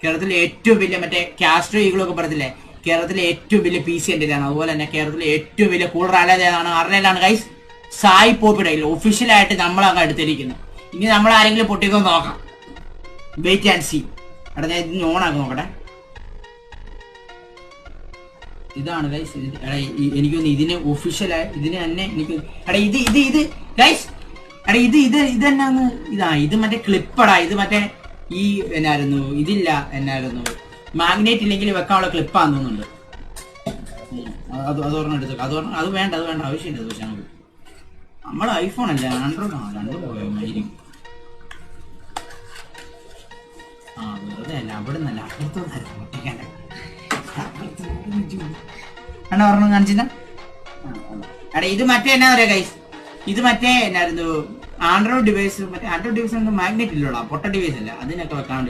കേരളത്തിലെ ഏറ്റവും വലിയ മറ്റേ കാസ്ട്രോ ഈഗിളൊക്കെ പറഞ്ഞില്ലേ, കേരളത്തിലെ ഏറ്റവും വലിയ PC എൻ്റെ ആണ്. അതുപോലെ തന്നെ കേരളത്തിലെ ഏറ്റവും വലിയ കൂളർ ആലേതാണ് ആരുടെയിലാണ് ഗൈസ്? സായി പോപ്പിയുടെ കയ്യിൽ ഒഫീഷ്യലായിട്ട് നമ്മളങ്ങ് എടുത്തിരിക്കുന്നു. ഇനി നമ്മൾ ആരെങ്കിലും പൊട്ടിക്കോ നോക്കാം. Wait and see. എടാ ഞാൻ ഇത് ഓൺ ആക്കി നോക്കട്ടെ. ഇതാണ് ഗൈസ്. എടാ എനിക്കൊന്ന് ഇതിന് ഒഫീഷ്യലായി ഇതിന് തന്നെ എനിക്ക് എടാ ഇത് ഗൈസ് എടാ ഇത് എന്നാന്ന് ഇത് മറ്റേ ക്ലിപ്പടാ. ഇത് മറ്റേ ഈ എന്നായിരുന്നു ഇതില്ല എന്നായിരുന്നു മാഗ്നേറ്റ് ഇല്ലെങ്കിൽ വെക്കാനുള്ള ക്ലിപ്പാന്ന് തോന്നുന്നുണ്ട്. അതൊരെണ്ണം എടുത്തു. അത് വേണ്ട ആവശ്യമില്ല. പക്ഷെ നമുക്ക് നമ്മൾ ഐഫോൺ അല്ല ആൻഡ്രോയിഡ് ആണ്. രണ്ടും പോയായിരിക്കും. വെറുതെ അല്ല അവിടെ നിന്നല്ല അപ്പുറത്തൊന്നല്ല പൊട്ടിക്കാൻ്റെ എണ്ണ പറഞ്ഞു കാണിച്ചില്ല. എടാ ഇത് മറ്റേ എന്നാ പറയാ ഗൈസ്, ഇത് മറ്റേ എന്നായിരുന്നു ആൻഡ്രോയിഡ് ഡിവൈസ്. മറ്റേ ആൻഡ്രോയിഡ് ഡിവൈസ് മാഗ്നറ്റ് ഇല്ലല്ലോ, പൊട്ട ഡിവൈസ് അല്ല. അതിനൊക്കെ വെക്കാണ്ട്